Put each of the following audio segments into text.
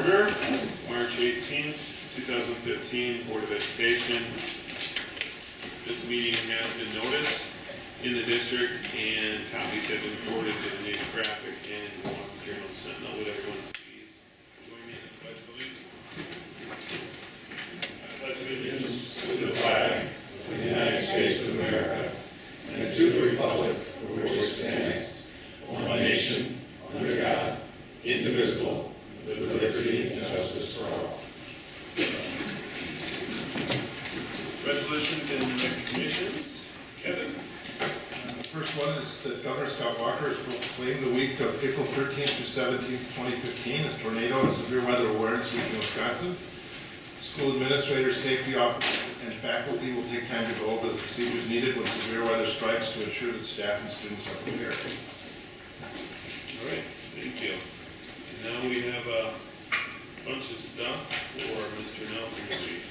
order. March 18th, 2015, Board of Education. This meeting has been noticed in the district and copies have been forwarded to the News Graphic and the Water Journal Sentinel. Would everyone please join me in the pledge of allegiance? I pledge allegiance To the flag of the United States of America and to the republic for which it stands, one nation, under God, indivisible, with liberty and justice for all. Resolutions and recognitions. Kevin. The first one is that Governor Scott Walker has proclaimed the week of April 13th through 17th, 2015 as Tornado and Severe Weather Awareness Week in Wisconsin. School administrators, safety officers, and faculty will take time to go over the procedures needed when severe weather strikes to ensure that staff and students are prepared. All right, thank you. And now we have a bunch of stuff for Mr. Nelson to read.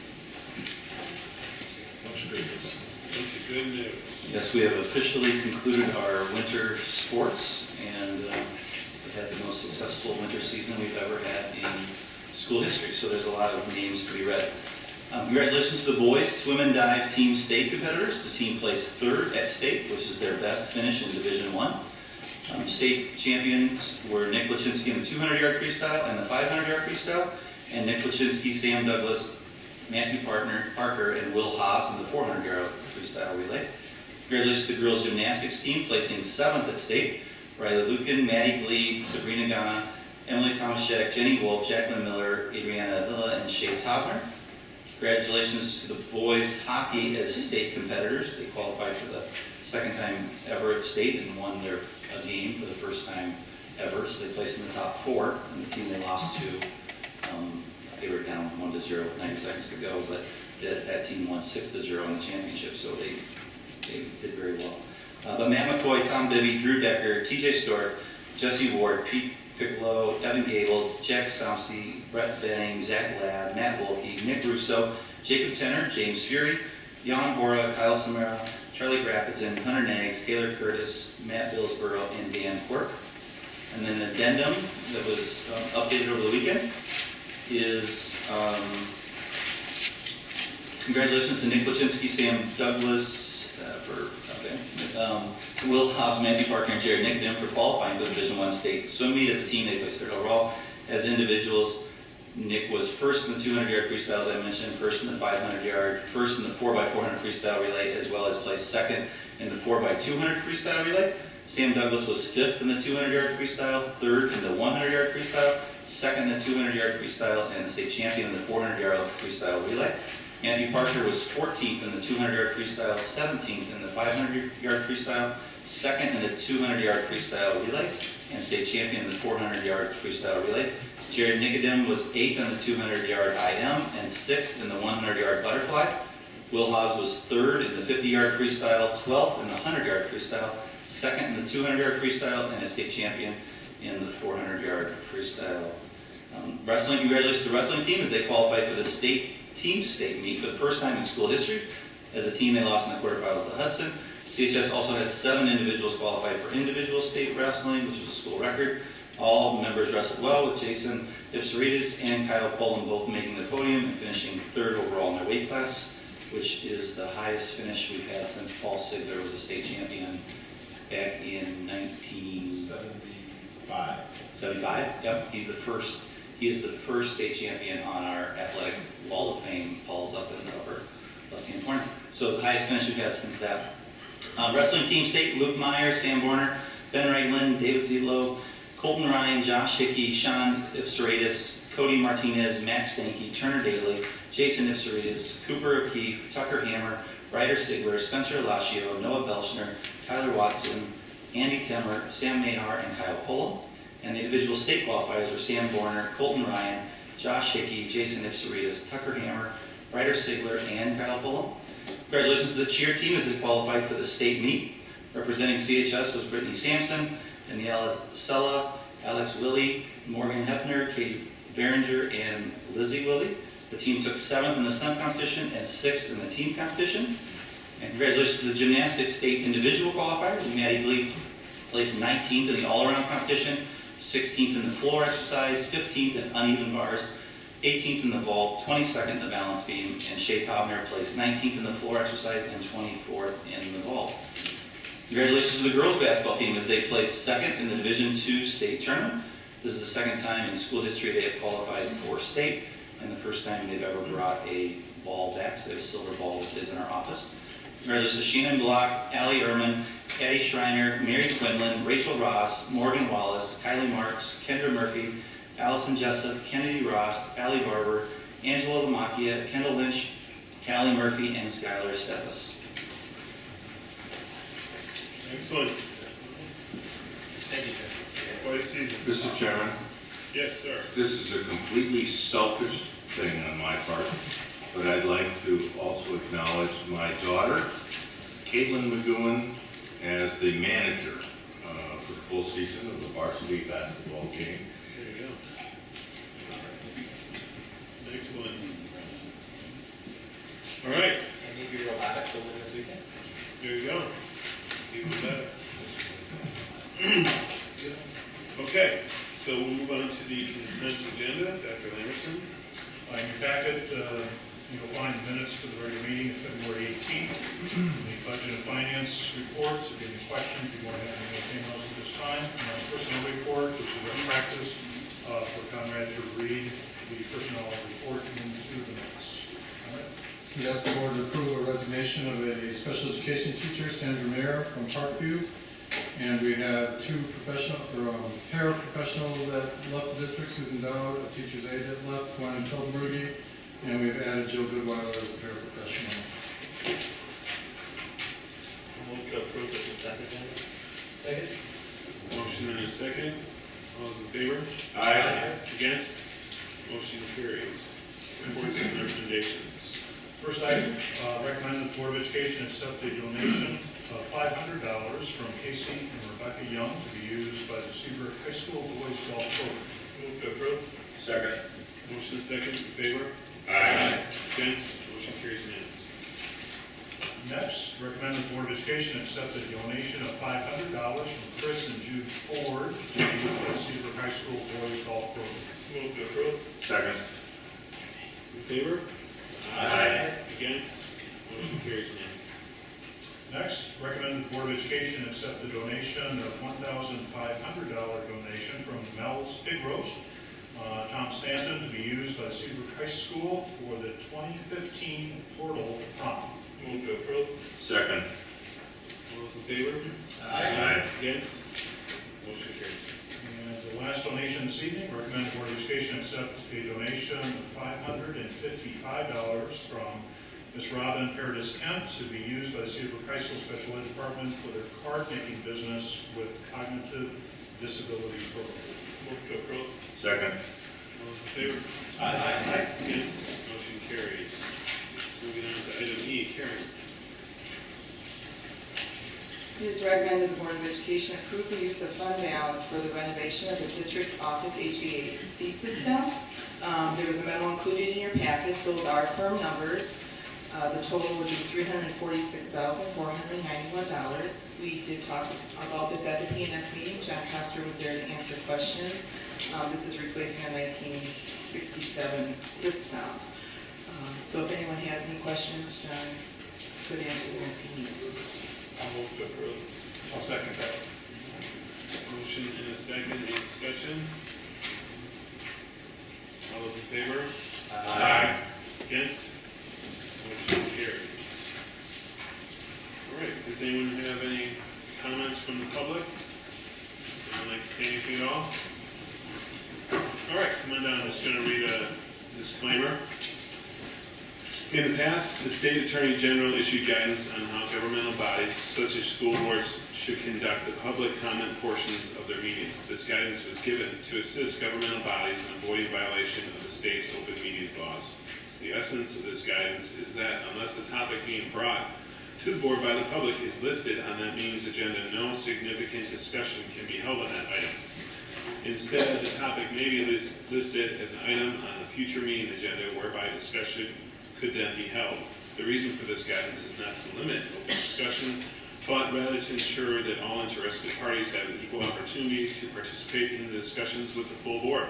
Bunch of good news. Bunch of good news. Yes, we have officially concluded our winter sports and had the most successful winter season we've ever had in school history. So there's a lot of names to be read. Congratulations to the boys swim and dive team state competitors. The team placed third at state, which is their best finish in Division I. State champions were Nick Lachinsky in the 200-yard freestyle and the 500-yard freestyle, and Nick Lachinsky, Sam Douglas, Matthew Parker, and Will Hobbs in the 400-yard freestyle relay. Congratulations to the girls gymnastics team, placing 7th at state. Riley Lucan, Maddie Glee, Sabrina Gana, Emily Tomaszek, Jenny Wolf, Jacqueline Miller, Adriana Lilla, and Shay Tobner. Congratulations to the boys hockey as state competitors. They qualified for the second time ever at state and won their game for the first time ever. So they placed in the top 4, and the team they lost to, they were down 1-0 with 90 seconds to go, but that team won 6-0 in the championship, so they did very well. But Matt McCoy, Tom Bibby, Drew Decker, TJ Stork, Jesse Ward, Pete Piccolo, Evan Gable, Jack Somsey, Brett Benning, Zach Ladd, Matt Wolke, Nick Russo, Jacob Tenner, James Fury, Jan Bora, Kyle Samara, Charlie Grappeton, Hunter Nags, Taylor Curtis, Matt Billsborough, and Dan Quirk. And then an addendum that was updated over the weekend is congratulations to Nick Lachinsky, Sam Douglas, Will Hobbs, Matthew Parker, and Jared Nickdom for qualifying for the Division I state swim meet. As a team, they placed third overall. As individuals, Nick was first in the 200-yard freestyle, as I mentioned, first in the 500-yard, first in the 4x400 freestyle relay, as well as placed second in the 4x200 freestyle relay. Sam Douglas was 5th in the 200-yard freestyle, 3rd in the 100-yard freestyle, 2nd in the 200-yard freestyle, and state champion in the 400-yard freestyle relay. Matthew Parker was 14th in the 200-yard freestyle, 17th in the 500-yard freestyle, 2nd in the 200-yard freestyle relay, and state champion in the 400-yard freestyle relay. Jared Nickadem was 8th in the 200-yard IM and 6th in the 100-yard butterfly. Will Hobbs was 3rd in the 50-yard freestyle, 12th in the 100-yard freestyle, 2nd in the 200-yard freestyle, and a state champion in the 400-yard freestyle. Wrestling, congratulations to the wrestling team as they qualified for the state meet for the first time in school history. As a team, they lost in the quarterfinals to Hudson. CHS also had 7 individuals qualified for individual state wrestling, which was a school record. All members wrestled well, with Jason Ipsarides and Kyle Poland both making the podium and finishing 3rd overall in their weight class, which is the highest finish we've had since Paul Sigler was a state champion back in 1975. 75? Yep, he is the first state champion on our athletic wall of fame. Paul's up in the upper left-hand corner. So the highest finish we've had since that. Wrestling team state, Luke Meyer, Sam Borner, Ben Reglin, David Zelo, Colton Ryan, Josh Hickey, Sean Ipsarides, Cody Martinez, Max Stanky, Turner Daly, Jason Ipsarides, Cooper O'Keefe, Tucker Hammer, Ryder Sigler, Spencer Alashio, Noah Belshner, Tyler Watson, Andy Temmer, Sam Mahar, and Kyle Pullum. And the individual state qualifiers were Sam Borner, Colton Ryan, Josh Hickey, Jason Ipsarides, Tucker Hammer, Ryder Sigler, and Kyle Pullum. Congratulations to the cheer team as they qualified for the state meet. Representing CHS was Brittany Sampson, Daniela Sella, Alex Willie, Morgan Hepner, Katie Behringer, and Lizzie Willie. The team took 7th in the STEM competition and 6th in the team competition. And congratulations to the gymnastics state individual qualifiers. Maddie Glee placed 19th in the all-around competition. 16th in the floor exercise, 15th in uneven bars, 18th in the vault, 22nd in the balance beam, and Shay Taubner placed 19th in the floor exercise and 24th in the vault. Congratulations to the girls basketball team as they placed second in the Division II state tournament. This is the second time in school history they have qualified for state, and the first time they've ever brought a ball back. So they have a silver ball that is in our office. Congratulations to Shannon Block, Allie Ehrman, Addie Schreiner, Mary Quinlan, Rachel Ross, Morgan Wallace, Kylie Marks, Kendra Murphy, Allison Jessup, Kennedy Ross, Allie Barber, Angela Lamacchia, Kendall Lynch, Callie Murphy, and Skylar Steffes. Excellent. Thank you, Quite a season. Mr. Chairman, Yes, sir. this is a completely selfish thing on my part, but I'd like to also acknowledge my daughter, Caitlin McGowan, as the manager for the full season of the varsity basketball game. There you go. Excellent. All right, And maybe robotics will win this weekend. there you go. Even better. Okay, so we'll move on to the consent agenda. Dr. Lamerson. In your packet, you'll find the minutes for the regular meeting of February 18th, the budget and finance reports. If you have any questions, you want to have anything else at this time. And our personnel report, which is a practice for Conrad to read the personnel report into the minutes. All right. We ask the board to approve a resignation of a special education teacher, Sandra Mayer from Parkview. And we have two paraprofessionals that left the district, Susan Dowd, a teacher's aide that left, Gwen Tildenberg, and we've added Jill Goodweiler as a paraprofessional. Move to approve the consent agenda. Second. Motion and a second. All those in favor? Aye. Against? Motion carries. Reports and recommendations. First item, recommend that the Board of Education accept a donation of $500 from Casey and Rebecca Young to be used by the Cedarburg High School Boys Golf Program. Move to approve. Second. Motion second, in favor? Aye. Against? Motion carries unanimous. Next, recommend the Board of Education accept a donation of $500 from Chris and Jude Ford to be used by the Cedarburg High School Boys Golf Program. Move to approve. Second. In favor? Aye. Against? Motion carries unanimous. Next, recommend the Board of Education accept the donation of $1,500 donation from Mel's Pig Roast, Tom Stanton, to be used by the Cedarburg High School for the 2015 Portal Prom. Move to approve. Second. All those in favor? Aye. Against? Motion carries. And the last donation this evening, recommend the Board of Education accept a donation of $555 from Ms. Robin Paradis Kemp to be used by the Cedarburg High School Special Ed Department for their card-making business with cognitive disability program. Move to approve. Second. All those in favor? Aye. Against? Motion carries. Moving on to item E, Karen. It is recommended the Board of Education approve the use of fund balance for the renovation of the district office HVAC system. There was a memo included in your packet. Those are firm numbers. The total would be $346,491. We did talk about this at the P&F meeting. John Coster was there to answer questions. This is replacing a 1967 system. So if anyone has any questions, John could answer them if you need. I'll move to approve. I'll second that. Motion and a second, any discussion? All those in favor? Aye. Against? Motion carries. All right, does anyone have any comments from the public? Anyone like to say anything at all? All right, come on down, I'm just gonna read a disclaimer. In the past, the state attorney general issued guidance on how governmental bodies, such as school boards, should conduct the public comment portions of their meetings. This guidance was given to assist governmental bodies in avoiding violation of the state's open meetings laws. The essence of this guidance is that unless the topic being brought to the board by the public is listed on that meeting's agenda, no significant discussion can be held on that item. Instead, the topic may be listed as an item on a future meeting agenda whereby discussion could then be held. The reason for this guidance is not to limit open discussion, but rather to ensure that all interested parties have an equal opportunity to participate in the discussions with the full board.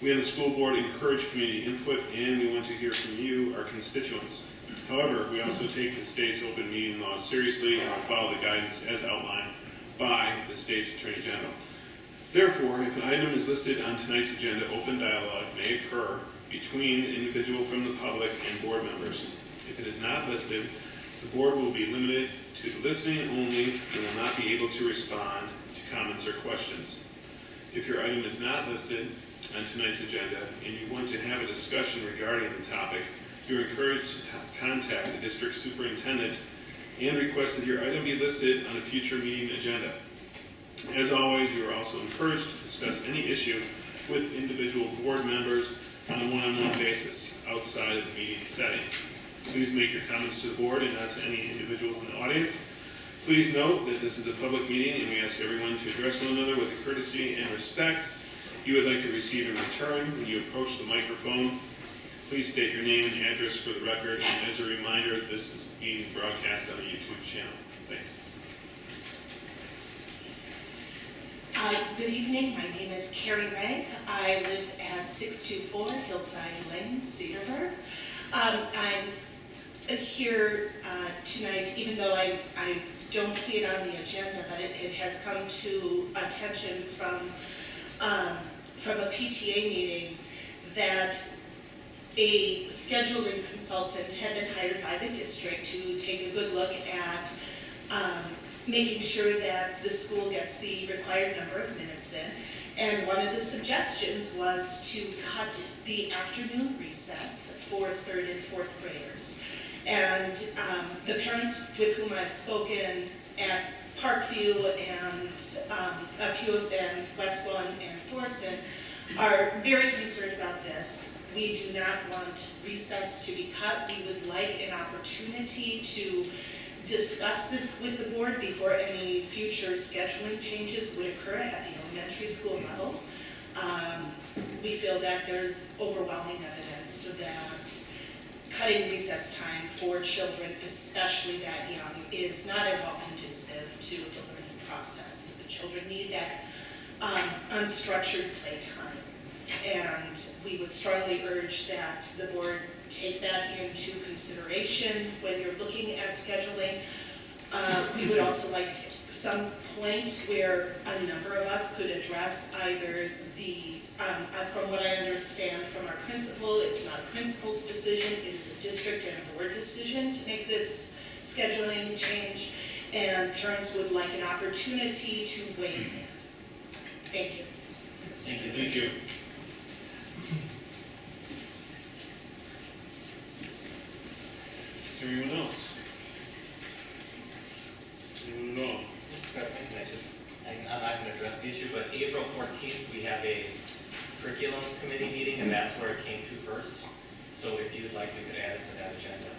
We on the school board encourage community input, and we want to hear from you, our constituents. However, we also take the state's open meeting laws seriously and will follow the guidance as outlined by the state's Attorney General. Therefore, if an item is listed on tonight's agenda, open dialogue may occur between an individual from the public and board members. If it is not listed, the board will be limited to listening only and will not be able to respond to comments or questions. If your item is not listed on tonight's agenda and you want to have a discussion regarding the topic, you are encouraged to contact the district superintendent and request that your item be listed on a future meeting agenda. As always, you are also encouraged to discuss any issue with individual board members on a one-on-one basis outside of the meeting setting. Please make your comments to the board and not to any individuals in the audience. Please note that this is a public meeting and we ask everyone to address one another with courtesy and respect. If you would like to receive in return when you approach the microphone, please state your name and address for the record. And as a reminder, this is being broadcast on the YouTube channel. Thanks. Good evening, my name is Carrie Rank. I live at 624 Hillside Lane, Cedarburg. I'm here tonight, even though I don't see it on the agenda, but it has come to attention from a PTA meeting that a scheduling consultant had been hired by the district to take a good look at making sure that the school gets the required number of minutes in. And one of the suggestions was to cut the afternoon recess for third and fourth graders. And the parents with whom I've spoken at Parkview and a few of them, West One and Thorson, are very concerned about this. We do not want recess to be cut. We would like an opportunity to discuss this with the board before any future scheduling changes would occur at the elementary school level. We feel that there's overwhelming evidence that cutting recess time for children, especially that young, is not at all conducive to the learning process. The children need that unstructured playtime. And we would strongly urge that the board take that into consideration when you're looking at scheduling. We would also like some point where a number of us could address either the, from what I understand from our principal, it's not a principal's decision, it is a district and a board decision to make this scheduling change, and parents would like an opportunity to weigh in. Thank you. Thank you. Thank you. Is there anyone else? Anyone at all? Mr. President, I'm not going to address the issue, but April 14th, we have a curriculum committee meeting, and that's where it came to first. So if you'd like, we could add it to that agenda.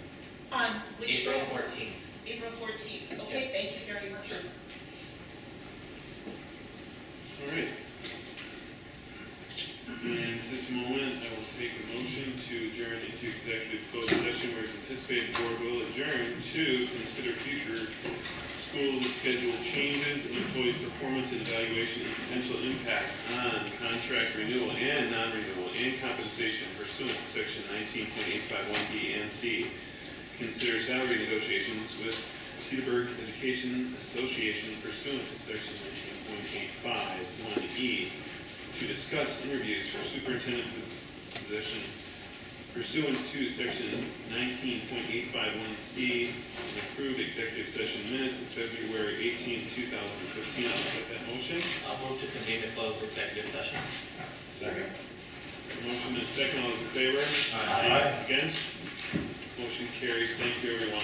On which April date? 14th. April 14th. Okay, thank you very much. All right. And at this moment, I will take a motion to adjourn into executive closed session where it's anticipated the board will adjourn to consider future school schedule changes, employees' performance and evaluation, and potential impact on contract renewal and non-renewal and compensation pursuant to section 19.851B and C. Consider salary negotiations with Cedarburg Education Association pursuant to section 19.851E. To discuss interviews for superintendent position pursuant to section 19.851C and approved executive session minutes of February 18, 2015. I'll accept that motion. I'll move to convene the closed executive session. Second. Motion and second. All those in favor? Aye. Against? Motion carries. Thank you, everyone.